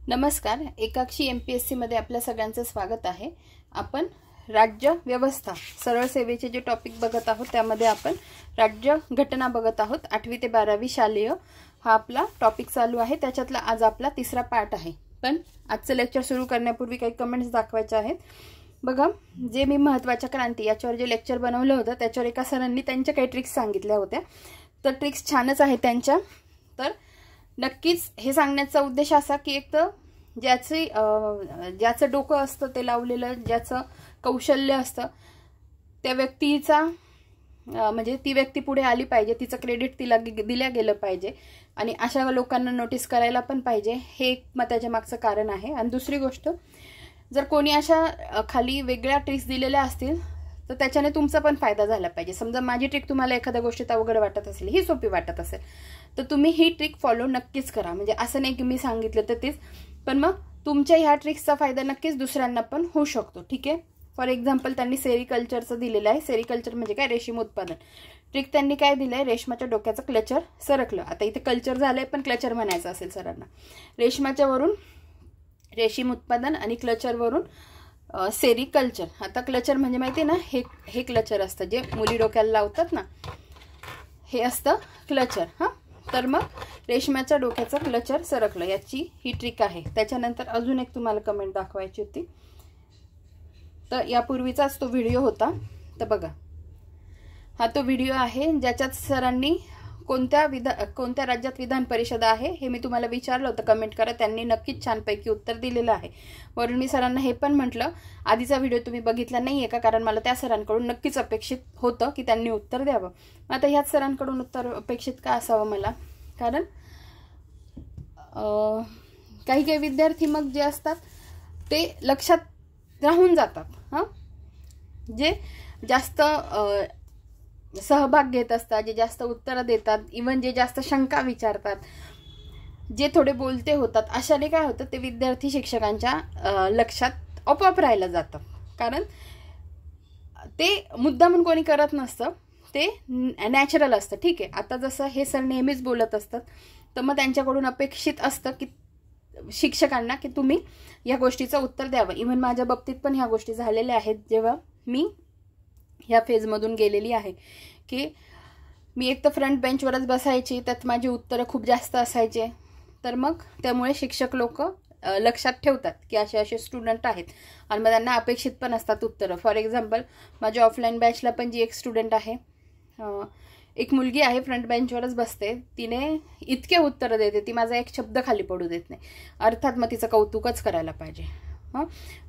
नमस्कार, एकाक्षी MPSC मध्ये आपल्या सगळ्यांचं स्वागत आहे। आपण राज्य व्यवस्था सरळ सेवेचे जे टॉपिक बघत आहोत त्यामध्ये आपण राज्य घटना बघत आहोत। 8वी ते 12वी शालेय हा आपला टॉपिक चालू आहे। त्याच्यातला आज आपला तिसरा पार्ट आहे। पण आजचं लेक्चर सुरू करण्यापूर्वी काही कमेंट्स दाखवायचे आहेत। बघा, जे मी महत्त्वाच्या क्रांती याच्यावर जे लेक्चर बनवलं होतं त्याच्यावर एका सरांनी त्यांच्या काही ट्रिक्स सांगितल्या होत्या। तर ट्रिक्स छानच आहे त्यांच्या। तर नक्कीच हे सांगण्याचा उद्देश असा की एक तर ज्याचं डोकं असतं ते लावलेलं, ज्याचं कौशल्य असतं त्या व्यक्तीचा म्हणजे ती व्यक्ती पुढे आली पाहिजे, तिचं क्रेडिट तिला दिल्या गेलं पाहिजे आणि अशा लोकांना नोटीस करायला पण पाहिजे। हे एक त्याच्या मागचं कारण आहे। आणि दुसरी गोष्ट, जर कोणी अशा खाली वेगळ्या ट्रिक्स दिलेल्या असतील तर त्याच्याने तुमचा पण फायदा झाला पाहिजे। समजा माझी ट्रिक तुम्हाला एखाद्या गोष्टीत अवघड वाटत असेल, ही सोपी वाटत असेल, तर तुम्ही ही ट्रिक फॉलो नक्कीच करा। म्हणजे असं नाही की मी सांगितलं तर तेच, पण मग तुमच्या ह्या ट्रिक्सचा फायदा नक्कीच दुसऱ्यांना पण होऊ शकतो। ठीक आहे। फॉर एक्झाम्पल त्यांनी सेरिकल्चरचं दिलेलं आहे। सेरिकल्चर म्हणजे काय? रेशीम उत्पादन। ट्रिक त्यांनी काय दिलंय? रेशमाच्या डोक्याचं क्लचर सरकलं। आता इथे कल्चर झालंय पण क्लचर म्हणायचं असेल सरांना। रेशमाच्या वरून रेशीम उत्पादन आणि क्लचर वरून सेरिकल्चर। आता क्लचर म्हणजे माहिती ना, हे क्लचर असतं जे मुली डोक्याला लावतात ना, हे असतं क्लचर। हां, तर मग रेशमाच्या डोक्याचं क्लचर सरकलं, याची ही ट्रिक आहे। त्याच्यानंतर अजून एक तुम्हाला कमेंट दाखवायची होती, तर यापूर्वीचाच तो व्हिडिओ होता। तर बघा, हा तो व्हिडिओ आहे ज्याच्यात सरांनी कोणत्या राज्यात विधान परिषद आहे हे मी तुम्हाला विचारलं होतं, कमेंट करा। त्यांनी नक्कीच छानपैकी उत्तर दिलेलं आहे। वरून मी सरांना हे पण म्हटलं, आधीचा व्हिडिओ तुम्ही बघितला नाहीये का? कारण मला त्या सरांकडून नक्कीच अपेक्षित होतं की त्यांनी उत्तर द्यावं। आता ह्याच सरांकडून उत्तर अपेक्षित का असावं मला? कारण काही विद्यार्थी मग जे असतात ते लक्षात राहून जातात। हां, जे जास्त सहभाग घेत असतात, जे जास्त उत्तरं देतात, इवन जे जास्त शंका विचारतात, जे थोडे बोलते होतात, अशाने काय होतं, ते विद्यार्थी शिक्षकांच्या लक्षात आपोआप राहायला जातं। कारण ते मुद्दामून कोणी करत नसतं, ते नॅचरल असतं। ठीक आहे। आता जसं हे सर नेहमीच बोलत असतात, तर मग त्यांच्याकडून अपेक्षित असतं की शिक्षकांना की तुम्ही या गोष्टीचं उत्तर द्यावं। इव्हन माझ्या बाबतीत पण ह्या गोष्टी झालेल्या आहेत, जेव्हा मी ह्या फेजमधून गेलेली आहे की मी एक तर फ्रंट बेंचवरच बसायची, त्यात माझी उत्तरं खूप जास्त असायचे। तर मग त्यामुळे शिक्षक लोक लक्षात ठेवतात की असे स्टुडंट आहेत आणि मग त्यांना अपेक्षित पण असतात उत्तरं। फॉर एक्झाम्पल, माझ्या ऑफलाईन बॅचला पण जी एक स्टुडंट आहे, एक मुलगी आहे, फ्रंट बेंचवरच बसते, तिने इतके उत्तरं देते, ती माझा एक शब्द खाली पडू देत नाही। अर्थात मग तिचं कौतुकच करायला पाहिजे। हां,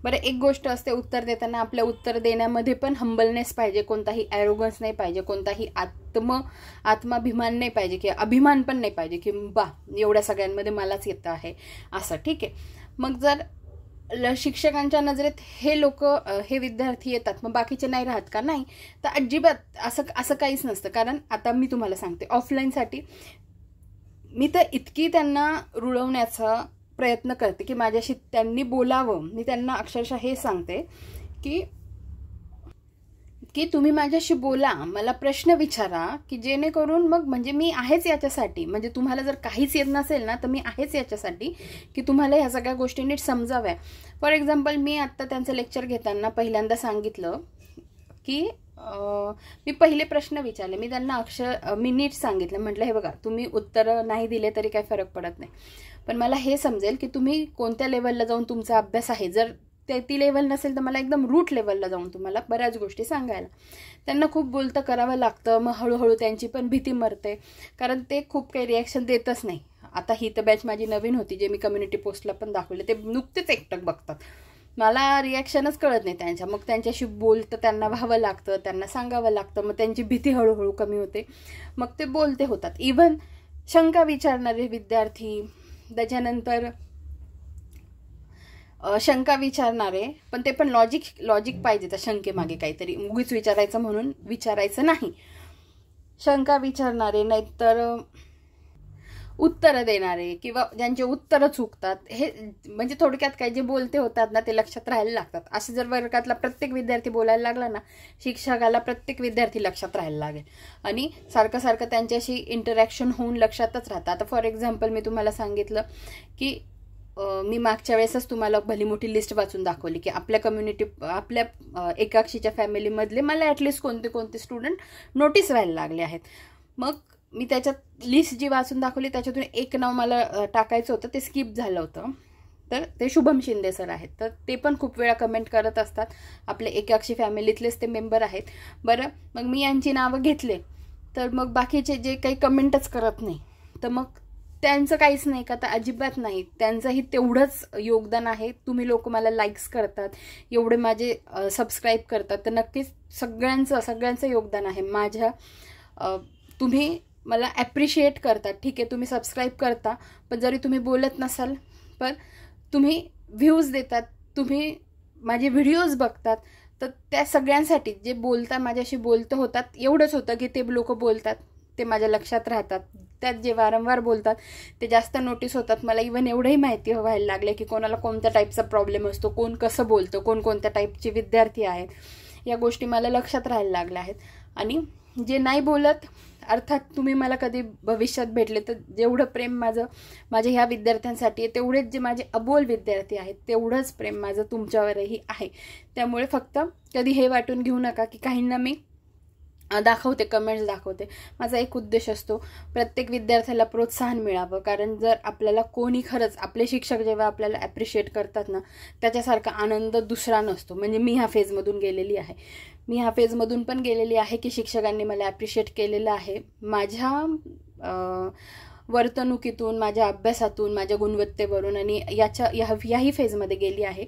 बरं, एक गोष्ट असते, उत्तर देताना आपल्या उत्तर देण्यामध्ये पण हंबलनेस पाहिजे, कोणताही ॲरोगन्स नाही पाहिजे, कोणताही आत्माभिमान नाही पाहिजे, की अभिमान पण नाही पाहिजे की बा एवढ्या सगळ्यांमध्ये मलाच येतं आहे असं। ठीक आहे। मग जर शिक्षकांच्या नजरेत हे विद्यार्थी येतात, मग बाकीचे नाही राहत का? नाही, तर अजिबात असं काहीच नसतं। कारण आता मी तुम्हाला सांगते, ऑफलाईनसाठी मी तर इतकी त्यांना रुळवण्याचा प्रयत्न करते की माझ्याशी त्यांनी बोलावं। मी त्यांना अक्षरशः हे सांगते की तुम्ही माझ्याशी बोला, मला प्रश्न विचारा, की जेणेकरून मग म्हणजे मी आहेच याच्यासाठी। म्हणजे तुम्हाला जर काहीच येत नसेल ना, तर मी आहेच याच्यासाठी की तुम्हाला ह्या सगळ्या गोष्टी नीट समजाव्या। फॉर एक्झाम्पल, मी आत्ता त्यांचं लेक्चर घेताना पहिल्यांदा सांगितलं की मी पहिले प्रश्न विचारले, मी त्यांना मी नीट सांगितलं, म्हटलं हे बघा, तुम्ही उत्तर नाही दिले तरी काही फरक पडत नाही, पण मला हे समजेल की तुम्ही कोणत्या लेवलला जाऊन तुमचा अभ्यास आहे। जर ती लेवल नसेल तर मला एकदम रूट लेवलला जाऊन तुम्हाला बऱ्याच गोष्टी सांगायला। त्यांना खूप बोलतं करावं लागतं, मग हळूहळू त्यांची पण भीती मरते, कारण ते खूप काही रिॲक्शन देतच नाही। आता ही तर बॅच माझी नवीन होती, जे मी कम्युनिटी पोस्टला पण दाखवले, ते नुकतेच एकटक बघतात, मला रिॲक्शनच कळत नाही त्यांच्या। मग त्यांच्याशी बोलतं त्यांना व्हावं लागतं, त्यांना सांगावं लागतं, मग त्यांची भीती हळूहळू कमी होते, मग ते बोलते होतात। इव्हन शंका विचारणारे विद्यार्थी, त्याच्यानंतर शंका विचारणारे, पण ते पण लॉजिक पाहिजे त्या शंकेमागे, काहीतरी उगीच विचारायचं म्हणून विचारायचं नाही। शंका विचारणारे, नाहीतर उत्तरं देणारे, किंवा ज्यांचे उत्तरं चुकतात, हे म्हणजे थोडक्यात काय जे बोलते होतात ना ते लक्षात राहायला लागतात। असं जर वर्गातला प्रत्येक विद्यार्थी बोलायला लागला ना, शिक्षकाला प्रत्येक विद्यार्थी लक्षात राहायला लागेल आणि सारखं त्यांच्याशी इंटरॅक्शन होऊन लक्षातच राहतं। आता फॉर एक्झाम्पल, मी तुम्हाला सांगितलं की मी मागच्या वेळेसच तुम्हाला भली मोठी लिस्ट वाचून दाखवली की आपल्या कम्युनिटी, आपल्या एकाक्षीच्या फॅमिलीमधले मला ॲटलिस्ट कोणते कोणते स्टुडंट नोटीस व्हायला लागले आहेत. मग मी त्याच्यात लिस्ट जी वाचून दाखवली त्याच्यातून एक नाव मला टाकायचं होतं, ते स्किप झालं होतं. तर ते शुभम शिंदे सर आहेत. तर ते पण खूप वेळा कमेंट करत असतात, आपले एकाक्षी फॅमिलीतलेच ते मेंबर आहेत. बरं, मग मी यांची नावं घेतले तर मग बाकीचे जे काही कमेंटच करत नाही, तर मग त्यांचं काहीच नाही का? तर अजिबात नाही. त्यांचंही तेवढंच योगदान आहे. तुम्ही लोक मला लाईक्स करतात, एवढे माझे सबस्क्राईब करतात, तर नक्कीच सगळ्यांचं योगदान आहे. तुम्ही मला ॲप्रिशिएट करतात, ठीक आहे, तुम्ही सबस्क्राईब करता, पण जरी तुम्ही बोलत नसाल पण तुम्ही व्ह्यूज देतात, तुम्ही माझे व्हिडिओज बघतात, तर त्या सगळ्यांसाठी जे बोलतात, माझ्याशी बोलतं होतात, एवढंच होतं की ते लोक बोलतात, ते माझ्या लक्षात राहतात. त्यात जे वारंवार बोलतात ते जास्त नोटीस होतात. मला इव्हन एवढंही माहिती व्हायला लागले की कोणाला कोणत्या टाईपचा प्रॉब्लेम असतो, कोण कसं बोलतं, कोणत्या टाईपचे विद्यार्थी आहेत, या गोष्टी मला लक्षात राहायला लागल्या आहेत. आणि जे नाही बोलत, अर्थात तुम्ही मला कधी भविष्यात भेटले तर जेवढं प्रेम माझ्या ह्या विद्यार्थ्यांसाठी आहे, तेवढेच जे माझे अबोल विद्यार्थी आहेत तेवढंच प्रेम माझं तुमच्यावरही आहे. त्यामुळे फक्त कधी हे वाटून घेऊ नका की काहींना मी दाखवते, कमेंट्स दाखवते. माझा एक उद्देश असतो, प्रत्येक विद्यार्थ्याला प्रोत्साहन मिळावं. कारण जर आपल्याला कोणी खरंच, आपले शिक्षक जेव्हा आपल्याला ॲप्रिशिएट करतात ना, त्याच्यासारखा आनंद दुसरा नसतो. म्हणजे मी ह्या फेजमधून गेलेली आहे. मी ह्या फेजमधून पण गेलेली आहे की शिक्षकांनी मला ॲप्रिशिएट केलेलं आहे. माझ्या वर्तणुकीतून, माझ्या अभ्यासातून, माझ्या गुणवत्तेवरून, आणि याही फेजमध्ये गेली आहे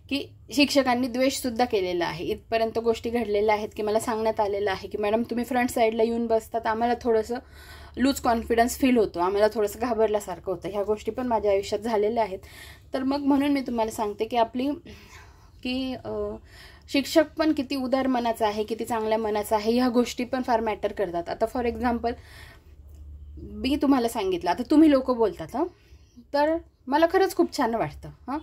की शिक्षकांनी द्वेषसुद्धा केलेला आहे. इथपर्यंत गोष्टी घडलेल्या आहेत की मला सांगण्यात आलेलं आहे की मॅडम तुम्ही फ्रंट साईडला येऊन बसतात, आम्हाला थोडंसं लूज कॉन्फिडन्स फील होतो, आम्हाला थोडंसं घाबरल्यासारखं होतं. ह्या गोष्टी पण माझ्या आयुष्यात झालेल्या आहेत. तर मग म्हणून मी तुम्हाला सांगते की शिक्षक पण किती उदार मनाचा आहे, किती चांगल्या मनाचा आहे, ह्या गोष्टी पण फार मॅटर करतात. आता फॉर एक्झाम्पल मी तुम्हाला सांगितलं, आता तुम्ही लोक बोलतात तर मला खरंच खूप छान वाटतं.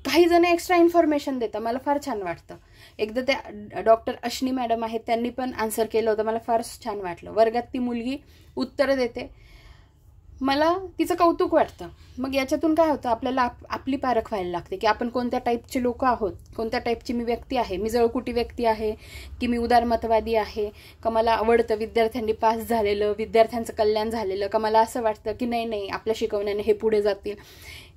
काही जण एक्स्ट्रा इन्फॉर्मेशन देतात, मला फार छान वाटतं. एकदा त्या डॉक्टर अश्नी मॅडम आहेत, त्यांनी पण आन्सर केलं होतं, मला फार छान वाटलं. वर्गात ती मुलगी उत्तरं देते, मला तिचं कौतुक वाटतं. मग याच्यातून काय होतं, आपल्याला आपली पारख व्हायला लागते की आपण कोणत्या टाईपचे लोक आहोत, कोणत्या टाईपची मी व्यक्ती आहे. मी जळकुटी व्यक्ती आहे की मी उदारमतवादी आहे, का मला आवडतं विद्यार्थ्यांनी पास झालेलं, विद्यार्थ्यांचं कल्याण झालेलं, का मला असं वाटतं की नाही आपल्या शिकवण्याने हे पुढे जातील.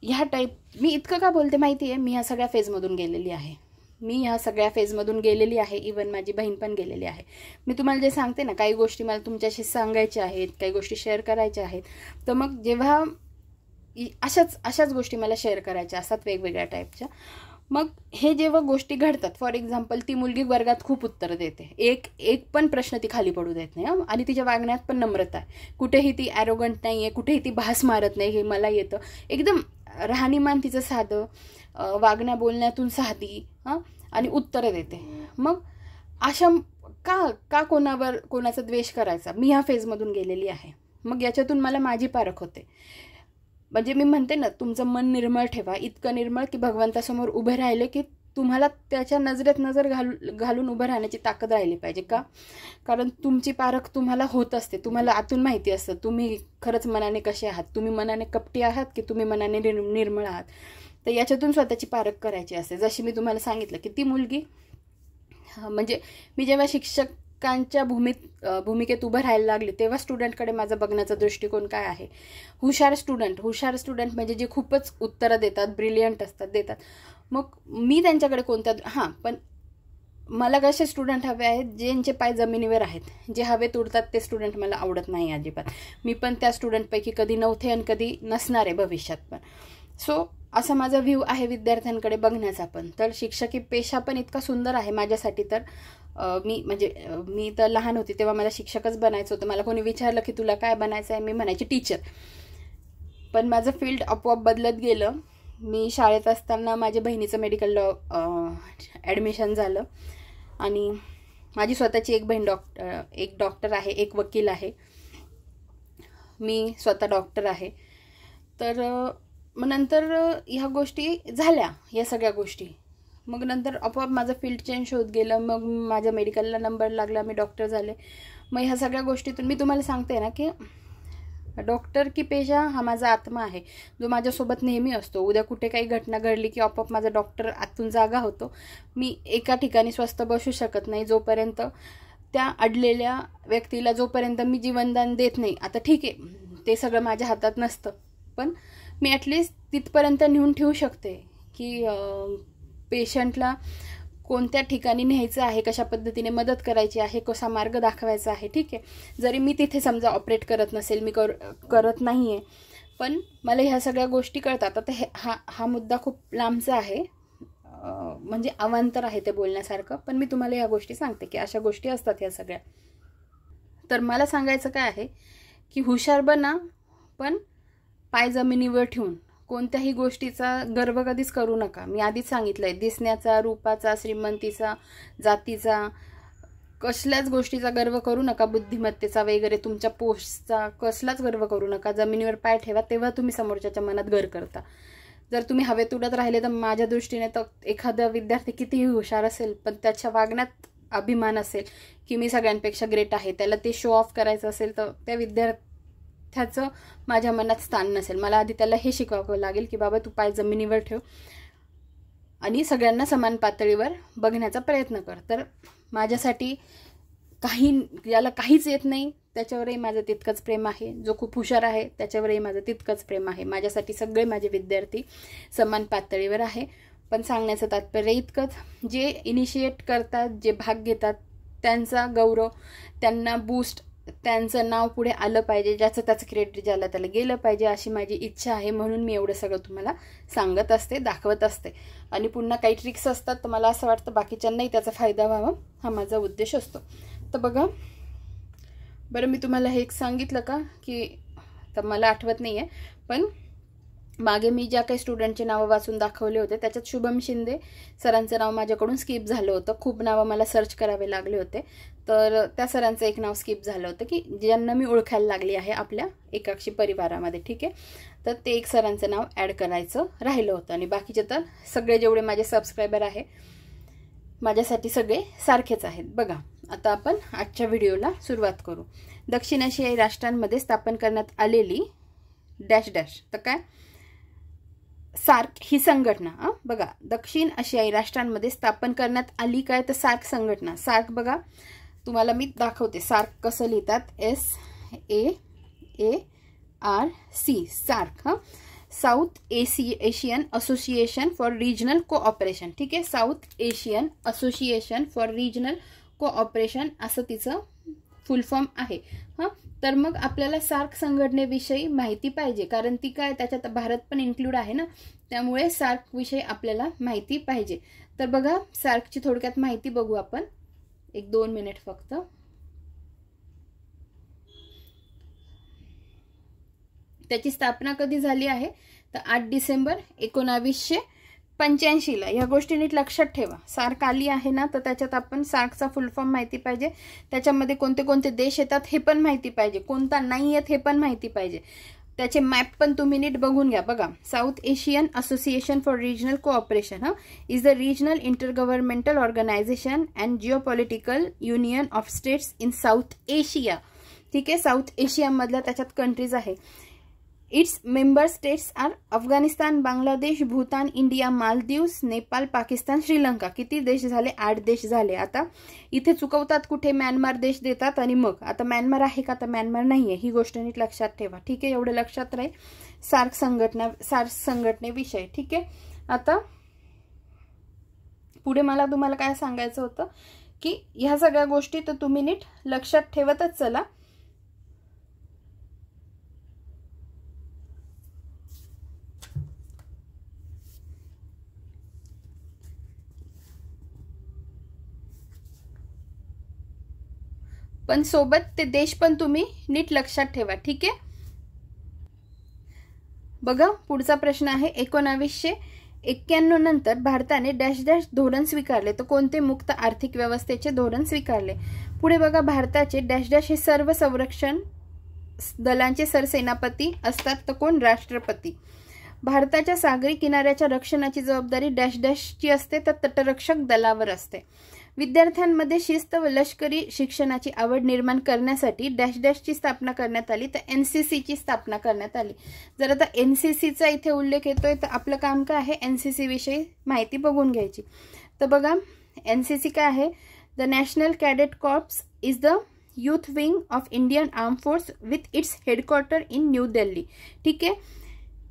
ह्या टाईप मी इतकं का बोलते माहिती आहे, मी ह्या सगळ्या फेजमधून गेलेली आहे. इवन माझी बहीण पण गेलेली आहे. मी तुम्हाला जे सांगते ना, काही गोष्टी मला तुमच्याशी सांगायच्या आहेत, काही गोष्टी शेअर करायच्या आहेत. तर मग जेव्हा अशाच गोष्टी मला शेअर करायच्या असतात वेगवेगळ्या टाईपच्या, मग हे जेव्हा गोष्टी घडतात, फॉर एक्झाम्पल ती मुलगी वर्गात खूप उत्तरं देते, एक पण प्रश्न ती खाली पडू देत नाही, आणि तिच्या वागण्यात पण नम्रता आहे. कुठेही ती ॲरोगंट नाही आहे, कुठेही ती भास मारत नाही, हे मला येतं. एकदम राहणीमान तिचं साधं, वागण्या बोलण्यातून साधी, आणि उत्तरं देते. मग अशा का कोणाचा द्वेष करायचा? मी ह्या फेजमधून गेलेली आहे. मग याच्यातून मला माझी पारख होते. म्हणजे मी म्हणते ना, तुमचं मन निर्मळ ठेवा, इतकं निर्मळ की भगवंतासमोर उभे राहिले की तुम्हाला त्याच्या नजरेत नजर घालून उभं राहण्याची ताकद राहिली पाहिजे. का? कारण तुमची पारख तुम्हाला होत असते, तुम्हाला आतून माहिती असतं तुम्ही खरंच मनाने कसे आहात, तुम्ही मनाने कपटी आहात की तुम्ही मनाने निर्मळ आहात. तर याच्यातून स्वतःची पारख करायची असते. जशी मी तुम्हाला सांगितलं की ती मुलगी, म्हणजे मी जेव्हा शिक्षकांच्या भूमिकेत उभं राहायला लागले तेव्हा स्टुडंटकडे माझा बघण्याचा दृष्टिकोन काय आहे. हुशार स्टुडंट म्हणजे जे खूपच उत्तरं देतात, ब्रिलियंट असतात, देतात. मग मी त्यांच्याकडे पण मला कसे स्टुडंट हवे आहेत, ज्यांचे पाय जमिनीवर आहेत, जे हवेत उडतात ते स्टुडंट मला आवडत नाही अजिबात. मी पण त्या स्टुडंटपैकी कधी नव्हते आणि कधी नसणार आहे भविष्यात पण. सो असा माझा व्ह्यू आहे विद्यार्थ्यांकडे बघण्याचा पण. तर शिक्षकी पेशा पण इतका सुंदर आहे माझ्यासाठी. तर मी तर लहान होती तेव्हा मला शिक्षकच बनायचं होतं. मला कोणी विचारलं की तुला काय बनायचं आहे, मी म्हणायची टीचर. पण माझं फील्ड आपोआप बदलत गेलं. मी शाळेत असताना माझ्या बहिणीचं मेडिकल लॉ ॲडमिशन झालं, आणि माझी स्वतःची एक बहीण एक डॉक्टर आहे, एक वकील आहे, मी स्वतः डॉक्टर आहे. तर मग नंतर ह्या गोष्टी झाल्या, या सगळ्या गोष्टी. मग नंतर आपोआप माझं फील्ड चेंज होत गेलं. मग माझ्या मेडिकलला नंबर लागला, मी डॉक्टर झाले. मग ह्या सगळ्या गोष्टीतून मी तुम्हाला सांगते ना की डॉक्टर की पेशा हा माझा आत्मा आहे, जो माझ्यासोबत नेहमी असतो. उद्या कुठे काही घटना घडली की आपोआप माझा डॉक्टर आतून जागा होतो. मी एका ठिकाणी स्वस्थ बसू शकत नाही जोपर्यंत त्या अडलेल्या व्यक्तीला जोपर्यंत मी जीवनदान देत नाही. आता ठीक आहे, ते सगळं माझ्या हातात नसतं, पण मी ॲटलिस्ट तिथपर्यंत नेऊन ठेवू शकते की पेशंटला कोणत्या ठिकाणी न्यायचं आहे, कशा पद्धतीने मदत करायची आहे, कसा मार्ग दाखवायचा आहे. ठीक आहे, जरी मी तिथे समजा ऑपरेट करत नसेल, मी करत नाही आहे, पण मला ह्या सगळ्या गोष्टी कळतात. आता हा मुद्दा खूप लांबचा आहे, म्हणजे अवांतर आहे ते बोलण्यासारखं, पण मी तुम्हाला ह्या गोष्टी सांगते की अशा गोष्टी असतात ह्या सगळ्या. तर मला सांगायचं काय आहे की हुशार बना, पण पाय जमिनीवर ठेवून. कोणत्याही गोष्टीचा गर्व कधीच करू नका. मी आधीच सांगितलंय, दिसण्याचा, रूपाचा, श्रीमंतीचा, जातीचा, कसल्याच गोष्टीचा गर्व करू नका. बुद्धिमत्तेचा वगैरे, तुमच्या पोस्टचा कसलाच गर्व करू नका. जमिनीवर पाय ठेवा, तेव्हा तुम्ही समोरच्याच्या मनात घर करता. जर तुम्ही हवेत उडत राहिले तर माझ्या दृष्टीने तर एखादा विद्यार्थी कितीही हुशार असेल, पण त्याच्या वागण्यात अभिमान असेल की मी सगळ्यांपेक्षा ग्रेट आहे, त्याला ते शो ऑफ करायचं असेल, तर त्या विद्यार्थ्याचं माझ्या मनात स्थान नसेल. मला आधी त्याला हे शिकवावं लागेल की बाबा तू पाय जमिनीवर ठेव आणि सगळ्यांना समान पातळीवर बघण्याचा प्रयत्न कर. तर माझ्यासाठी याला काहीच येत नाही त्याच्यावरही माझं तितकंच प्रेम आहे. जो खूप हुशार आहे त्याच्यावरही माझं तितकंच प्रेम आहे. माझ्यासाठी सगळे माझे विद्यार्थी समान पातळीवर आहे. पण सांगण्याचं तात्पर्य इतकंच, जे इनिशिएट करतात, जे भाग घेतात, त्यांचा गौरव, त्यांना बूस्ट, त्यांचं नाव पुढे आलं पाहिजे, ज्याचं त्याचं क्रेडिट ज्याला त्याला गेलं पाहिजे, अशी माझी इच्छा आहे. म्हणून मी एवढं सगळं तुम्हाला सांगत असते, दाखवत असते. आणि पुन्हा काही ट्रिक्स असतात, तर मला असं वाटतं बाकीच्यांनाही त्याचा फायदा व्हावा, हा माझा उद्देश असतो. तर बघा बरं, मी तुम्हाला हे एक सांगितलं का की तर मला आठवत नाही आहे, पण मागे मी ज्या काही स्टुडंटचे नावं वाचून दाखवले होते त्याच्यात शुभम शिंदे सरांचं नाव माझ्याकडून स्किप झालं होतं. खूप नावं मला सर्च करावे लागले होते, तर त्या सरांचं एक नाव स्किप झालं होतं की ज्यांना मी ओळखायला लागली आहे आपल्या एकाक्षी परिवारामध्ये. ठीक आहे, तर ते एक सरांचं नाव ॲड करायचं राहिलं होतं. आणि बाकीचे तर सगळे जेवढे माझे सबस्क्रायबर आहे माझ्यासाठी सगळे सारखेच आहेत. बघा, आता आपण आजच्या व्हिडिओला सुरुवात करू. दक्षिण आशियाई राष्ट्रांमध्ये स्थापन करण्यात आलेली डॅश डॅश, तर काय सार्क ही संघटना. बघा, दक्षिण आशियाई राष्ट्रांमध्ये स्थापन करण्यात आली काय, तर सार्क संघटना. सार्क बघा तुम्हाला मी दाखवते सार्क कसं लिहितात. SAARC, SAARC. South Asian Association for Regional Cooperation. ठीक आहे, South Asian Association for Regional Cooperation असं तिचं फुल फॉर्म आहे. तर मग आपल्याला सार्क संघटनेविषयी माहिती पाहिजे, कारण ती काय त्याच्यात भारत पण इन्क्लूड आहे ना, त्यामुळे सार्क विषयी आपल्याला माहिती पाहिजे. तर बघा, सार्कची थोडक्यात माहिती बघू आपण, 1-2 मिनिट फक्त. त्याची स्थापना कधी झाली आहे, तर 8 डिसेंबर 1985ला. ह्या गोष्टी नीट लक्षात ठेवा. सार्क आली आहे ना, तर त्याच्यात आपण सार्कचा फुल फॉर्म माहिती पाहिजे, त्याच्यामध्ये कोणते कोणते देश येतात हे पण माहिती पाहिजे, कोणता नाही येत हे पण माहिती पाहिजे. त्याचे मॅप पण तुम्ही नीट बघून घ्या. बघा, South Asian Association for Regional Cooperation is the regional intergovernmental organisation and geopolitical union of states in South Asia. ठीक आहे, साऊथ एशियामधल्या त्याच्यात कंट्रीज आहे. Its member states are Afghanistan, Bangladesh, Bhutan, India, Maldives, Nepal, Pakistan, Sri Lanka. किती देश झाले? 8 देश झाले. आता इथे चुकवतात कुठे, म्यानमार देश देतात आणि मग आता म्यानमार आहे का, तर म्यानमार नाहीये. ही गोष्ट नीट लक्षात ठेवा. ठीक आहे, एवढं लक्षात राहील सार्क संघटनेविषयी. ठीक आहे, आता पुढे मला तुम्हाला काय सांगायचं होतं की ह्या सगळ्या गोष्टी तर तुम्ही नीट लक्षात ठेवतच चला. पण सोबत ते देश पण तुम्ही नीट लक्षात ठेवा. ठीक आहे, बघा पुढचा प्रश्न आहे. 1991 नंतर भारताने डॅश डॅश धोरण स्वीकारले, तर कोणते मुक्त आर्थिक व्यवस्थेचे धोरण स्वीकारले. पुढे बघा, भारताचे डॅश डॅश हे सर्व संरक्षण दलांचे सरसेनापती असतात, तर कोण? राष्ट्रपती. भारताच्या सागरी किनाऱ्याच्या रक्षणाची जबाबदारी डॅश डॅशची असते, तर तटरक्षक दलावर असते. विद्यार्थ्यांमध्ये शिस्त व लष्करी शिक्षणाची आवड निर्माण करण्यासाठी डॅश डॅशची स्थापना करण्यात आली, तर NCCची स्थापना करण्यात आली. जर आता NCCचा इथे उल्लेख येतोय तर आपलं काम काय आहे, NCC विषयी माहिती बघून घ्यायची. तर बघा NCC काय आहे, the national cadet corps is the youth wing of Indian arm force with its headquarter in new Delhi. ठीक आहे.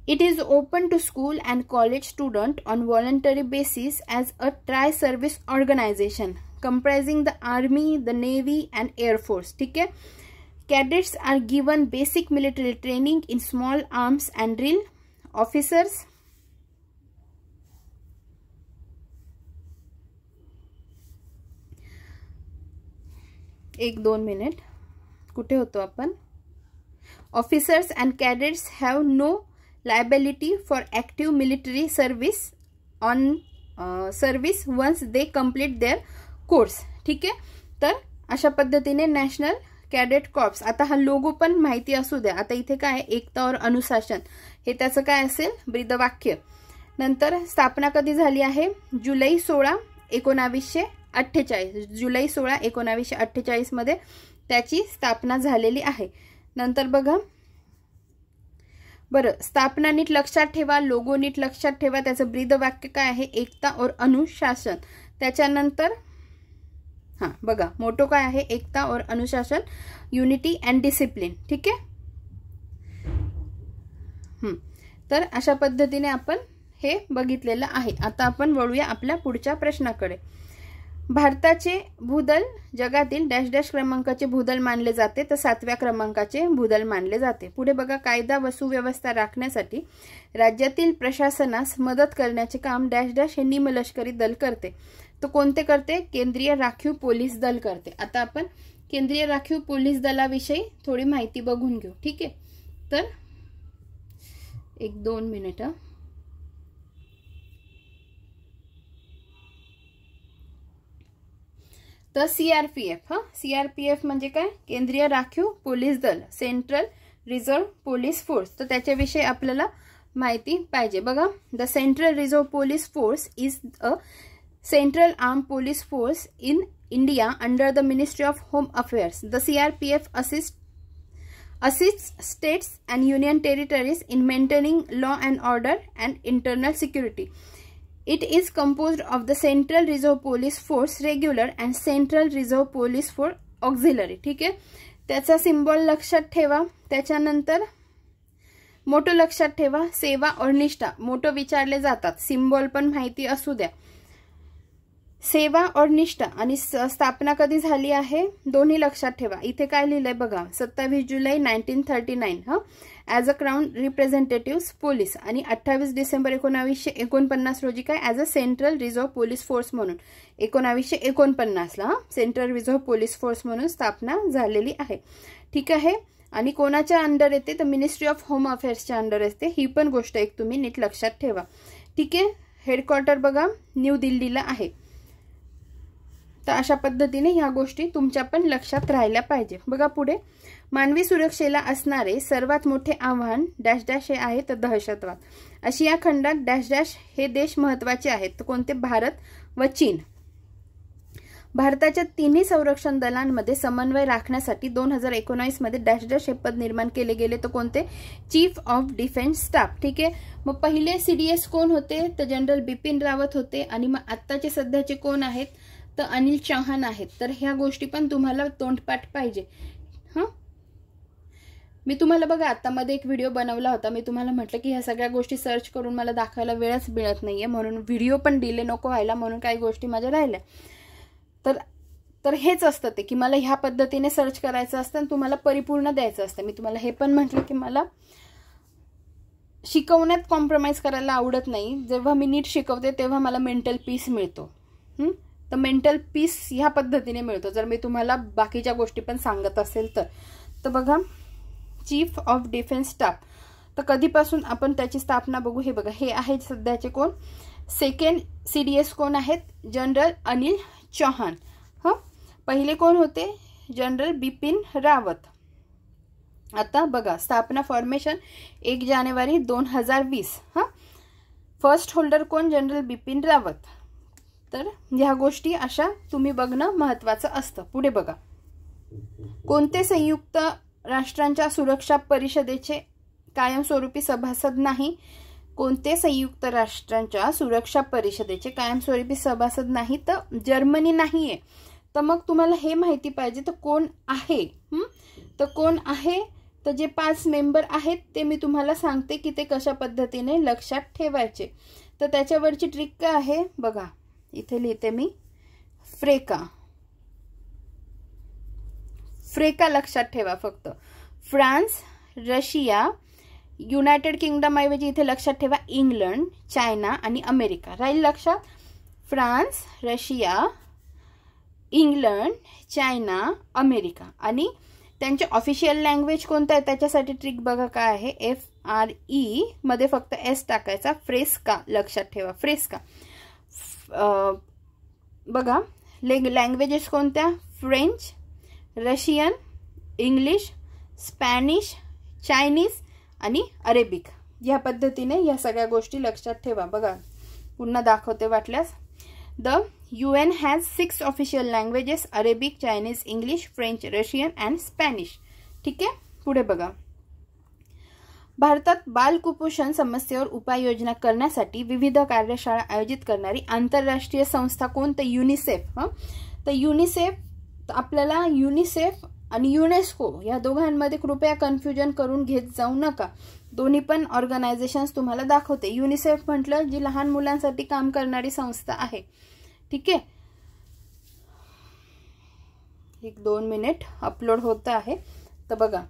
It is open to school and college student on voluntary basis as a tri-service organization comprising the army, the navy and air force. ठीक है. Cadets are given basic military training in small arms and drill. Officers एक 2 minute कुठे होतो आपण. Officers and cadets have no liability for active military service on service once they complete their course. ठीक आहे. तर अशा पद्धतीने नॅशनल कॅडेट कॉर्प्स, आता हा लोगो पण माहिती असू द्या. आता इथे काय एकता और अनुशासन हे त्याचं काय असेल, ब्रीदवाक्य. नंतर स्थापना कधी झाली आहे, जुलै 16, 1948. जुलै 16, 1948 मध्ये त्याची स्थापना झालेली आहे. नंतर बघा बरं, स्थापना नीट लक्षात ठेवा, लोगो नीट लक्षात ठेवा. त्याचं ब्रीदवाक्य काय आहे, एकता और अनुशासन. त्याच्यानंतर हां बघा मोटो काय आहे, एकता और अनुशासन, युनिटी अँड डिसिप्लिन. ठीक आहे. तर अशा पद्धतीने आपण हे बघितलेलं आहे. आता आपण वळूया आपल्या पुढच्या प्रश्नाकडे. भारताचे भूदल जगातील डॅश डॅश क्रमांकाचे भूदल मानले जाते, तर 7व्या क्रमांकाचे भूदल मानले जाते. पुढे बघा, कायदा व सुव्यवस्था राखण्यासाठी राज्यातील प्रशासनास मदत करण्याचे काम डॅश डॅश हे निमलष्करी दल करते. तो कोणते करते, केंद्रीय राखीव पोलीस दल करते. आता आपण केंद्रीय राखीव पोलीस दलाविषयी थोडी माहिती बघून घेऊ. ठीक आहे. तर एक 2 मिनिट. तर CRPF, CRPF म्हणजे काय, केंद्रीय राखीव पोलीस दल, सेंट्रल रिझर्व्ह पोलीस फोर्स. तर त्याच्याविषयी आपल्याला माहिती पाहिजे. बघा, the central reserve police force is a central arm police force in India under the ministry of home affairs. The CRPF assists states and union territories in maintaining law and order and internal security. It is composed of the Central Reserve Police Force Regular and Central Reserve Police Force Auxiliary. ठीक आहे. त्याचा symbol लक्षात ठेवा. त्याच्यानंतर motor लक्षात ठेवा, सेवा और निष्ठा. मोटो विचारले जातात, सिम्बॉल पण माहिती असू द्या. सेवा और निष्ठा आणि स्थापना कधी झाली आहे, दोन्ही लक्षात ठेवा. इथे काय लिहिलंय बघा, 27 जुलै 1939 as a crown representative police, आणि 28 डिसेंबर 1949 रोजी काय, as a central reserve police force म्हणून 1949ला सेंट्रल रिझर्व्ह पोलीस फोर्स म्हणून स्थापना झालेली आहे. ठीक आहे. आणि कोणाच्या अंडर येते, तर मिनिस्ट्री ऑफ होम अफेअर्सच्या अंडर येते. ही पण गोष्ट एक तुम्ही नीट लक्षात ठेवा. ठीक आहे. हेडक्वार्टर बघा न्यू दिल्लीला आहे. तर अशा पद्धतीने ह्या गोष्टी तुमच्या पण लक्षात राहिल्या पाहिजे. बघा पुढे, मानवी सुरक्षेला असणारे सर्वात मोठे आव्हान डॅश डॅश हे आहे, तर दहशतवाद. आशिया खंडात डॅश डॅश हे देश महत्त्वाचे आहेत, तर कोणते, भारत व चीन. भारताच्या तिन्ही संरक्षण दलांमध्ये समन्वय राखण्यासाठी 2019 मध्ये डॅश डॅश हे पद निर्माण केले गेले, तर कोणते, चीफ ऑफ डिफेन्स स्टाफ. ठीक आहे. मग पहिले CDS कोण होते, तर जनरल बिपिन रावत होते. आणि मग आत्ताचे सध्याचे कोण आहेत, तर अनिल चौहान आहेत. तर ह्या गोष्टी पण तुम्हाला तोंडपाठ पाहिजे. मी तुम्हाला बघा आता मध्ये एक व्हिडिओ बनवला होता. मी तुम्हाला म्हटलं की ह्या सगळ्या गोष्टी सर्च करून मला दाखवायला वेळच मिळत नाहीये, म्हणून व्हिडिओ पण डिले नको व्हायला, म्हणून काही गोष्टी माझ्या राहिल्या. तर हेच असतं ते की मला ह्या पद्धतीने सर्च करायचं असतं आणि तुम्हाला परिपूर्ण द्यायचं असतं. मी तुम्हाला हे पण म्हटलं की मला शिकवण्यात कॉम्प्रोमाइज करायला आवडत नाही. जेव्हा मी नीट शिकवते तेव्हा मला मेंटल पीस मिळतो. तर मेंटल पीस ह्या पद्धतीने मिळतो जर मी तुम्हाला बाकीच्या गोष्टी पण सांगत असेल तर. बघा, चीफ ऑफ डिफेन्स स्टाफ, तर कधीपासून आपण त्याची स्थापना बघू. हे बघा, हे आहे सध्याचे कोण, सेकंड CDS कोण आहेत, जनरल अनिल चौहान. पहिले कोण होते, जनरल बिपिन रावत. आता बघा, स्थापना फॉर्मेशन 1 जानेवारी 2020. फर्स्ट होल्डर कोण, जनरल बिपिन रावत. तर ह्या गोष्टी अशा तुम्ही बघणं महत्त्वाचं असतं. पुढे बघा, कोणते संयुक्त राष्ट्रांच्या सुरक्षा परिषदेचे कायमस्वरूपी सभासद नाही? कोणते संयुक्त राष्ट्रांच्या सुरक्षा परिषदेचे कायमस्वरूपी सभासद नाही? तर जर्मनी नाहीये. तर मग तुम्हाला हे माहिती पाहिजे तर कोण आहे. तर कोण आहे? तर जे 5 मेंबर आहेत ते मी तुम्हाला सांगते की ते कशा पद्धतीने लक्षात ठेवायचे. तर त्याच्यावरची ट्रिक काय आहे बघा, इथे लिहिते मी, फ्रेका. फ्रेका लक्षात ठेवा फक्त. फ्रान्स, रशिया, युनायटेड किंगडम ऐवजी इथे लक्षात ठेवा इंग्लंड, चायना आणि अमेरिका. राहील लक्षात? France, Russia, England, China, America. आणि त्यांचे ऑफिशियल लँग्वेज कोणतं आहे त्याच्यासाठी ट्रिक बघा काय आहे. FRE मध्ये फक्त S टाकायचा. फ्रेस्का लक्षात ठेवा, फ्रेस्का. बघा लँग्वेजेस कोणत्या? French, Russian, English, Spanish, Chinese आणि अरेबिक. या पद्धतीने या सगळ्या गोष्टी लक्षात ठेवा. बघा पुन्हा दाखवते वाटल्यास. The UN has 6 official languages: Arabic, Chinese, English, French, Russian and Spanish. ठीक आहे. पुढे बघा, भारतात बालकुपोषण समस्येवर उपाययोजना करण्यासाठी विविध कार्यशाळा आयोजित करणारी आंतरराष्ट्रीय संस्था कोणती? युनिसेफ. तर युनिसेफ, आपल्याला युनिसेफ आणि युनेस्को या दोघांमध्ये कृपया कन्फ्युजन करून घेत जाऊ नका. दोन्ही पण ऑर्गनायझेशन्स तुम्हाला दाखवते. युनिसेफ म्हटलं जी लहान मुलांसाठी काम करणारी संस्था आहे. ठीक आहे. 1-2 मिनिट अपलोड होत आहे. तर बघा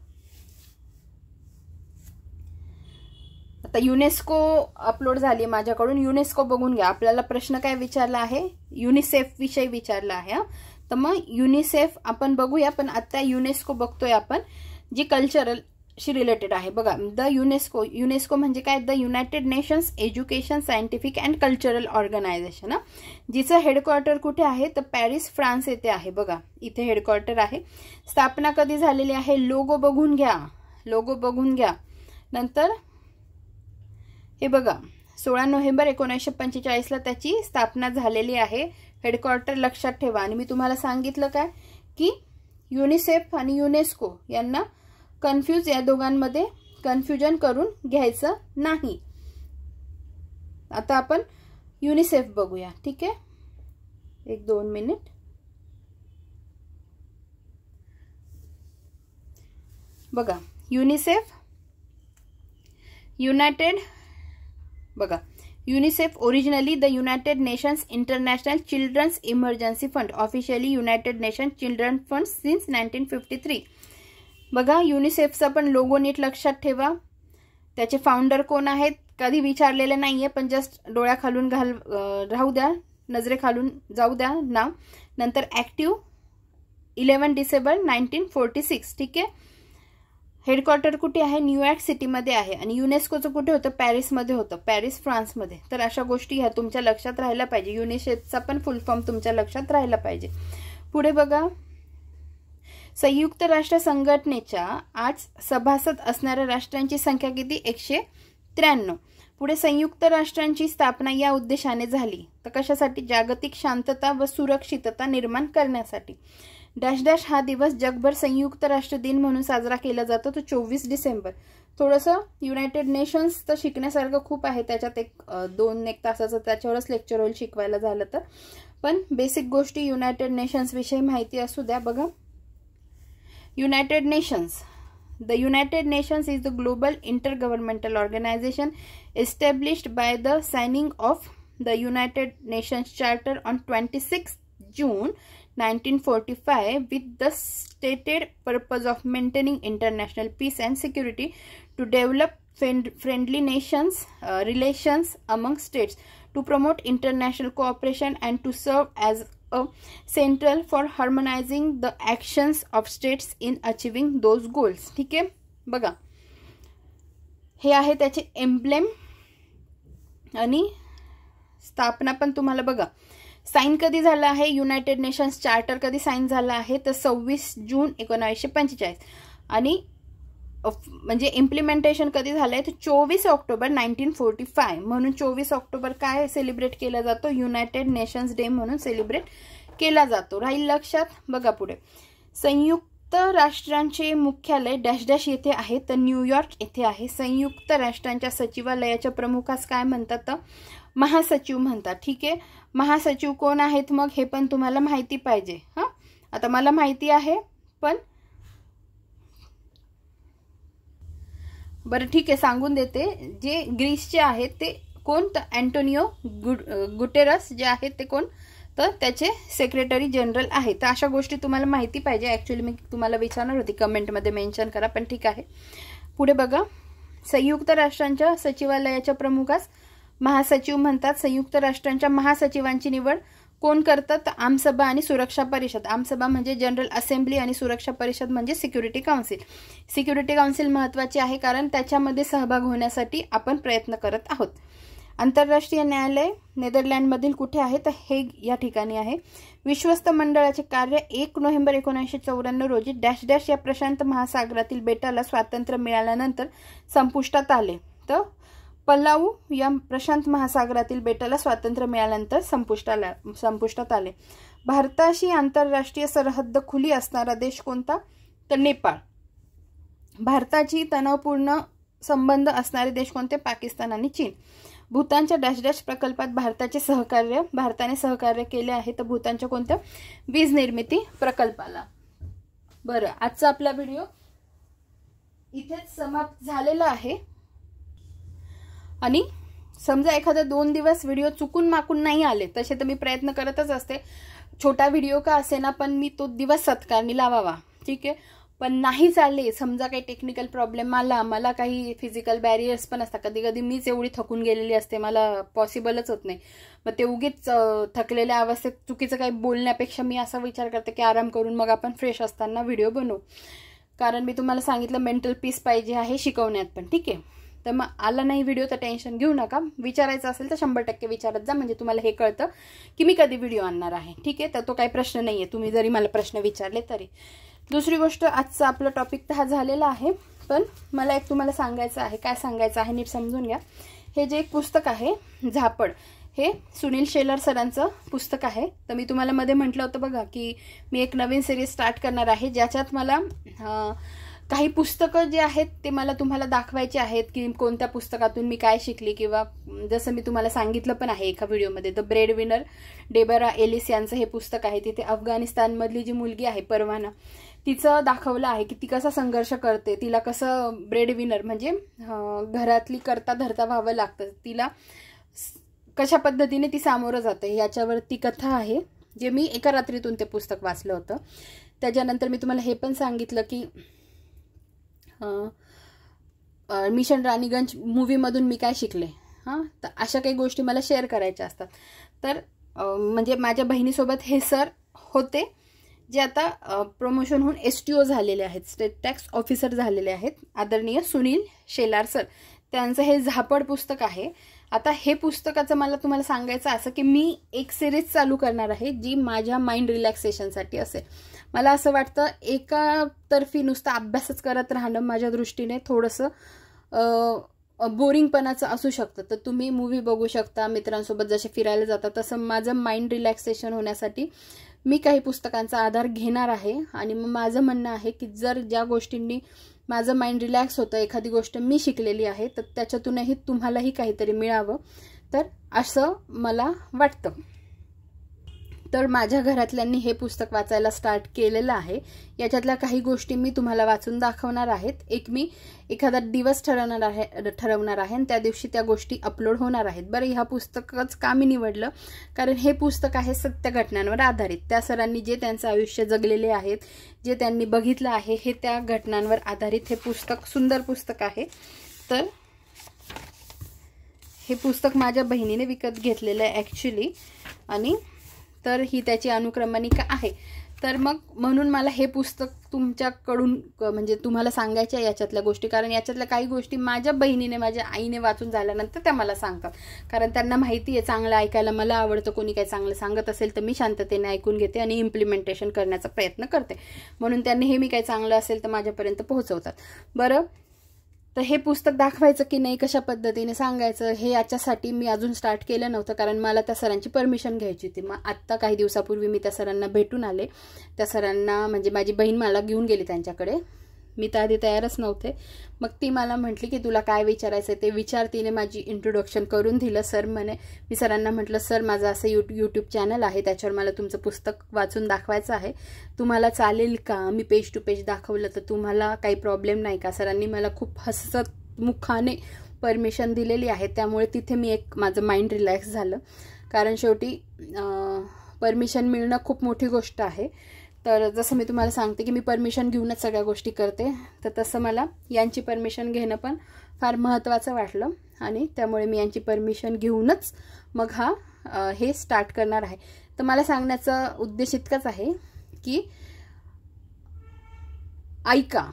आता युनेस्को अपलोड झाली माझ्याकडून. युनेस्को बघून घ्या. आपल्याला प्रश्न काय विचारला आहे? युनिसेफ विषयी विचारला आहे. तर मग युनिसेफ आपण बघूया, पण आता युनेस्को बघतोय आपण, जी कल्चरलशी रिलेटेड आहे. बघा, द युनेस्को. युनेस्को म्हणजे काय? The United nations education, scientific and cultural organisation. जिचं हेडक्वार्टर कुठे आहे? तर पॅरिस, फ्रान्स येथे आहे. बघा इथे हेडक्वार्टर आहे. स्थापना कधी झालेली आहे? लोगो बघून घ्या, लोगो बघून घ्या. नंतर हे बघा 16 नोव्हेंबर 1945ला त्याची स्थापना झालेली आहे. हेडक्वार्टर लक्षात ठेवा. आणि मी तुम्हाला सांगितलं काय की युनिसेफ आणि युनेस्को यांना या दोघांमध्ये कन्फ्युजन करून घ्यायचं नाही. आता आपण युनिसेफ बघूया. ठीक आहे. 1-2 मिनिट. बघा युनिसेफ, बघा UNICEF originally the United Nations International Children's Emergency Fund, officially United Nation Children Fund since 1953. बघा युनिसेफचा पण लोगो नीट लक्षात ठेवा. त्याचे फाउंडर कोण आहेत कधी विचारलेले नाहीये, पण जस्ट डोळ्याखालून राहू द्या, नजरेखालून जाऊ द्या नाव. नंतर ऍक्टिव्ह 11 डिसेंबर 1946. ठीक आहे. हेडक्वार्टर कुठे आहे? न्यूयॉर्क सिटीमध्ये आहे. आणि युनेस्कोचं कुठे होतं? पॅरिसमध्ये होतं, पॅरिस फ्रान्समध्ये. तर अशा गोष्टी ह्या तुमच्या लक्षात राहायला पाहिजे. युनिसेफचा पण फुल फॉर्म तुमच्या लक्षात राहायला पाहिजे. पुढे बघा, संयुक्त राष्ट्र संघटनेच्या आज सभासद असणाऱ्या राष्ट्रांची संख्या किती? 193. पुढे संयुक्त राष्ट्रांची स्थापना या उद्देशाने झाली. तर कशासाठी? जागतिक शांतता व सुरक्षितता निर्माण करण्यासाठी. डॅश डॅश हा दिवस जगभर संयुक्त राष्ट्र दिन म्हणून साजरा केला जातो. तो 24 डिसेंबर. थोडंसं युनायटेड नेशन्स तर शिकण्यासारखं खूप आहे. त्याच्यात 2-1 तासाचं त्याच्यावरच लेक्चर होईल शिकवायला झालं तर. पण बेसिक गोष्टी युनायटेड नेशन्स विषयी माहिती असू द्या. बघा United nations. The United Nations is the global intergovernmental organization established by the signing of the United Nations Charter on 26 June 1945 with the stated purpose of maintaining international peace and security, to develop friendly nations relations among states, to promote international cooperation and to serve as a central for harmonizing the actions of states in achieving those goals. ठीक आहे. बघा हे आहे त्याचे emblem आणि स्थापना पण तुम्हाला बघा. साइन कधी झालं आहे? युनायटेड नेशन्स चार्टर कधी साइन झाला आहे? तर 26 जून 1945. आणि म्हणजे इम्प्लिमेंटेशन कधी झालंय तर 24 ऑक्टोबर 1945. म्हणून 24 ऑक्टोबर काय सेलिब्रेट केला जातो, युनायटेड नेशन्स डे म्हणून सेलिब्रेट केला जातो. राहील लक्षात. बघा पुढे, संयुक्त राष्ट्रांचे मुख्यालय डॅश डॅश येथे आहे तर न्यूयॉर्क येथे आहे. संयुक्त राष्ट्रांच्या सचिवालयाच्या प्रमुखास काय म्हणतात तर महासचिव म्हणतात. ठीक आहे, महासचिव कोण आहेत मग हे पण तुम्हाला माहिती पाहिजे. हां, आता मला माहिती आहे पण बरं ठीक आहे सांगून देते. जे ग्रीसचे आहेत ते कोण तर अँटोनियो गुटेरस जे आहेत ते कोण तर त्याचे सेक्रेटरी जनरल आहेत. तर अशा गोष्टी तुम्हाला माहिती पाहिजे. ॲक्च्युली मी तुम्हाला विचारणार होती, कमेंटमध्ये मेन्शन करा, पण ठीक आहे. पुढे बघा, संयुक्त राष्ट्रांच्या सचिवालयाच्या प्रमुखास महासचिव म्हणतात. संयुक्त राष्ट्रांच्या महासचिवांची निवड कोण करतात तर आमसभा आणि सुरक्षा परिषद. आमसभा म्हणजे जनरल असेंब्ली आणि सुरक्षा परिषद म्हणजे सिक्युरिटी काउन्सिल. सिक्युरिटी काउन्सिल महत्त्वाची आहे कारण त्याच्यामध्ये सहभाग होण्यासाठी आपण प्रयत्न करत आहोत. आंतरराष्ट्रीय न्यायालय नेदरलँडमधील कुठे आहे तर हेग या ठिकाणी आहे. विश्वस्त मंडळाचे कार्य 1 नोव्हेंबर 1994 रोजी डॅश डॅश या प्रशांत महासागरातील बेटाला स्वातंत्र्य मिळाल्यानंतर संपुष्टात आले. तर पलाऊ या प्रशांत महासागरातील बेटाला स्वातंत्र्य मिळाल्यानंतर संपुष्टात आले. भारताशी आंतरराष्ट्रीय सरहद्द खुली असणारा देश कोणता तर नेपाळ. भारताची तणावपूर्ण संबंध असणारे देश कोणते पाकिस्तान आणि चीन. भूतानच्या डॅश डॅश प्रकल्पात भारताने सहकार्य केले आहे तर भूतानच्या कोणत्या वीज निर्मिती प्रकल्पाला. बरं, आजचा आपला व्हिडिओ इथेच समाप्त झालेला आहे. आणि समजा एखादा 2 दिवस व्हिडिओ चुकून माकून नाही आले तसे तर मी प्रयत्न करतच असते, छोटा व्हिडिओ का असेना पण मी तो दिवस सत्कारणी लावावा. ठीक आहे, पण नाही चालले, समजा काही टेक्निकल प्रॉब्लेम आला, मला काही फिजिकल बॅरियर्स पण असतात, कधी कधी मीच एवढी थकून गेलेली असते, मला पॉसिबलच होत नाही. मग ते उगीच थकलेल्या अवस्थेत चुकीचं काही बोलण्यापेक्षा मी असा विचार करते की आराम करून मग आपण फ्रेश असताना व्हिडिओ बनवू. कारण मी तुम्हाला सांगितलं मेंटल पीस पाहिजे आहे शिकवण्यात पण. ठीक आहे, तर मग आला नाही व्हिडिओ तर टेन्शन घेऊ नका. विचारायचं असेल तर 100% विचारत जा, म्हणजे तुम्हाला हे कळतं की मी कधी व्हिडिओ आणणार आहे. ठीक आहे, तर तो काही प्रश्न नाही आहे, तुम्ही जरी मला प्रश्न विचारले तरी. दुसरी गोष्ट, आजचा आपला टॉपिक तर हा झालेला आहे, पण मला एक तुम्हाला सांगायचं आहे. काय सांगायचं आहे नीट समजून घ्या. हे जे एक पुस्तक आहे झापड, हे सुनील शेलार सरांचं पुस्तक आहे. तर मी तुम्हाला मध्ये म्हटलं होतं बघा की मी एक नवीन सिरीज स्टार्ट करणार आहे ज्याच्यात मला काही पुस्तकं जे आहेत ते मला तुम्हाला दाखवायचे आहेत की कोणत्या पुस्तकातून मी काय शिकली, किंवा जसं मी तुम्हाला सांगितलं पण आहे एका व्हिडिओमध्ये, the breadwinner Deborah Ellis यांचं हे पुस्तक आहे. तिथे अफगाणिस्तानमधली जी मुलगी आहे परवाना, तिचं दाखवलं आहे की ती कसा संघर्ष करते, तिला कसं ब्रेड विनर म्हणजे घरातली करता धरता व्हावं लागतं, तिला कशा पद्धतीने ती सामोरं जाते याच्यावरती कथा आहे, जे मी एका रात्रीतून ते पुस्तक वाचलं होतं. त्याच्यानंतर मी तुम्हाला हे पण सांगितलं की मिशन राणीगंज मूवीमधून मी काय शिकले. हां, तर अशा काही गोष्टी मला शेअर करायच्या असतात. तर म्हणजे माझ्या बहिणीसोबत हे सर होते जे आता प्रमोशन होऊन STO झालेले आहेत, स्टेट टॅक्स ऑफिसर झालेले आहेत, आदरणीय सुनील शेलार सर. त्यांचं हे झापड पुस्तक आहे. आता हे पुस्तकाचं मला तुम्हाला सांगायचं असं की मी एक सिरीज चालू करणार आहे जी माझ्या माइंड रिलॅक्सेशनसाठी असेल. मला असं वाटतं एका तर्फी नुसतं अभ्यासच करत राहणं माझ्या दृष्टीने थोडंसं बोरिंगपणाचं असू शकतं. तर तुम्ही मूवी बघू शकता, मित्रांसोबत जसे फिरायला जाता, तसं माझं माइंड रिलॅक्सेशन होण्यासाठी मी काही पुस्तकांचा आधार घेणार आहे. आणि मग माझं म्हणणं आहे की जर ज्या गोष्टींनी माझं माइंड रिलॅक्स होतं, एखादी गोष्ट मी शिकलेली आहे, तर त्याच्यातूनही तुम्हालाही काहीतरी मिळावं, तर असं मला वाटतं. तर माझ्या घरातल्यांनी हे पुस्तक वाचायला स्टार्ट केलेलं आहे. याच्यातल्या काही गोष्टी मी तुम्हाला वाचून दाखवणार आहेत. मी एखादा दिवस ठरवणार आहे आणि त्या दिवशी त्या गोष्टी अपलोड होणार आहेत. बरं, ह्या पुस्तकच का मी निवडलं, कारण हे पुस्तक आहे सत्य घटनांवर आधारित. त्या सरांनी जे त्यांचं आयुष्य जगलेले आहेत, जे त्यांनी बघितलं आहे, हे त्या घटनांवर आधारित हे पुस्तक, सुंदर पुस्तक आहे. तर हे पुस्तक माझ्या बहिणीने विकत घेतलेलं आहे ॲक्च्युली, आणि तर ही त्याची अनुक्रमणिका आहे. तर मग म्हणून मला हे पुस्तक तुमच्याकडून म्हणजे तुम्हाला सांगायच्या याच्यातल्या गोष्टी, कारण याच्यातल्या काही गोष्टी माझ्या बहिणीने माझ्या आईने वाचून झाल्यानंतर त्या मला सांगतात, कारण त्यांना माहिती आहे चांगलं ऐकायला मला आवडतं. कोणी काही चांगलं सांगत असेल तर मी शांततेने ऐकून घेते आणि इम्प्लिमेंटेशन करण्याचा प्रयत्न करते, म्हणून त्यांनी हे मी काही चांगलं असेल तर माझ्यापर्यंत पोहोचवतात. बरं, तर हे पुस्तक दाखवायचं की नाही, कशा पद्धतीने सांगायचं, हे याच्यासाठी मी अजून स्टार्ट केलं नव्हतं, कारण मला त्या सरांची परमिशन घ्यायची होती. मग आत्ता काही दिवसापूर्वी मी त्या सरांना भेटून आले. त्या सरांना म्हणजे माझी बहीण मला घेऊन गेली त्यांच्याकडे. मी तर आधी तयारच नव्हते. मग ती मला म्हटली की तुला काय विचारायचं ते विचार. तिने माझी इंट्रोडक्शन करून दिलं. सर म्हणे, मी सरांना म्हटलं सर माझं असं यूट्यूब चॅनल आहे, त्याच्यावर मला तुमचं पुस्तक वाचून दाखवायचं आहे, तुम्हाला चालेल का? मी पेज टू पेज दाखवलं तर तुम्हाला काही प्रॉब्लेम नाही का? सरांनी मला खूप हसत मुखाने परमिशन दिलेली आहे. त्यामुळे तिथे मी माझं माइंड रिलॅक्स झालं, कारण शेवटी परमिशन मिळणं खूप मोठी गोष्ट आहे. तर जसं मी तुम्हाला सांगते की मी परमिशन घेऊनच सगळ्या गोष्टी करते, तर तसं मला यांची परमिशन घेणं पण फार महत्त्वाचं वाटलं आणि त्यामुळे मी यांची परमिशन घेऊनच मग हे स्टार्ट करणार आहे. तर मला सांगण्याचा उद्देश इतकाच आहे की ऐका,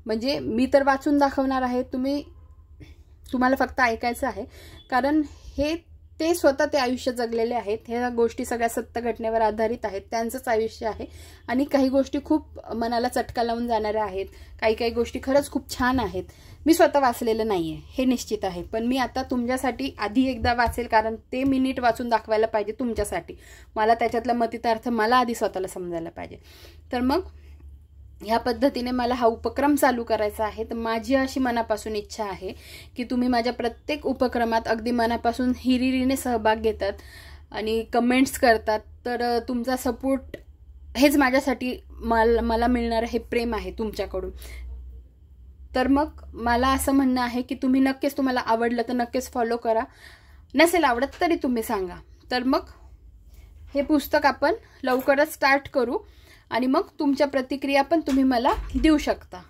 म्हणजे मी तर वाचून दाखवणार आहे, तुम्हाला फक्त ऐकायचं आहे, कारण ते स्वतः ते आयुष्य जगलेले आहेत. ह्या गोष्टी सगळ्या सत्य घटनेवर आधारित आहेत, त्यांचंच आयुष्य आहे आणि काही गोष्टी खूप मनाला चटका लावून जाणाऱ्या आहेत, काही गोष्टी खरंच खूप छान आहेत. मी स्वतः वाचलेलं नाही आहे हे निश्चित आहे, पण मी आता तुमच्यासाठी आधी एकदा वाचेल, कारण ते मी नीट वाचून दाखवायला पाहिजे तुमच्यासाठी. मला त्याच्यातला मतितार्थ मला आधी स्वतःला समजायला पाहिजे. तर मग ह्या पद्धतीने मला हा उपक्रम चालू करायचा आहे. तर माझी अशी मनापासून इच्छा आहे की तुम्ही माझ्या प्रत्येक उपक्रमात अगदी मनापासून हिरिरीने सहभाग घेतात आणि कमेंट्स करतात. तर तुमचा सपोर्ट हेच माझ्यासाठी मला मिळणारं हे प्रेम आहे तुमच्याकडून. तर मग मला असं म्हणणं आहे की तुम्ही नक्कीच, तुम्हाला आवडलं तर नक्कीच फॉलो करा, नसेल आवडत तरी तुम्ही सांगा. तर मग हे पुस्तक आपण लवकरच स्टार्ट करू आणि मग तुमच्या प्रतिक्रिया पण तुम्ही मला देऊ शकता.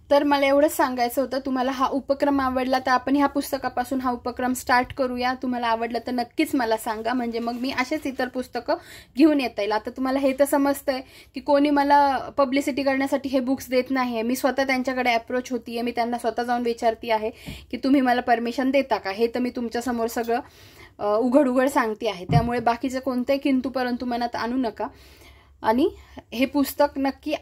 तर मला एवढंच सांगायचं होतं, तुम्हाला हा उपक्रम आवडला तर आपण ह्या पुस्तकापासून हा उपक्रम स्टार्ट करूया. तुम्हाला आवडलं तर नक्कीच मला सांगा, म्हणजे मग मी असेच इतर पुस्तकं घेऊन येता येईल. आता तुम्हाला हे तर समजतंय की कोणी मला पब्लिसिटी करण्यासाठी हे बुक्स देत नाही आहे. मी स्वतः त्यांच्याकडे अप्रोच होतीये, मी त्यांना स्वतः जाऊन विचारती आहे की तुम्ही मला परमिशन देता का. हे तर मी तुमच्यासमोर सगळं उघड सांगते आहे. त्यामुळे बाकीचं कोणत्याही किंतु परंतु मनात आणू नका. आणि हे पुस्तक नक्की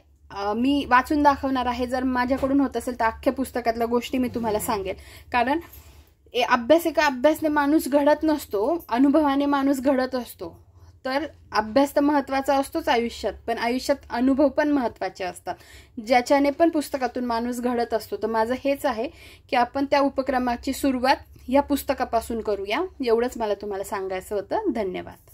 मी वाचून दाखवणार आहे. जर माझ्याकडून होत असेल तर अख्ख्या पुस्तकातल्या गोष्टी मी तुम्हाला सांगेल, कारण अभ्यासने माणूस घडत नसतो, अनुभवाने माणूस घडत असतो. तर अभ्यास तर महत्त्वाचा असतोच आयुष्यात, पण आयुष्यात अनुभव पण महत्त्वाचे असतात, ज्याच्याने पण पुस्तकातून माणूस घडत असतो. तर माझं हेच आहे की आपण त्या उपक्रमाची सुरुवात या पुस्तकापासून करूया. एवढंच मला तुम्हाला सांगायचं होतं. धन्यवाद.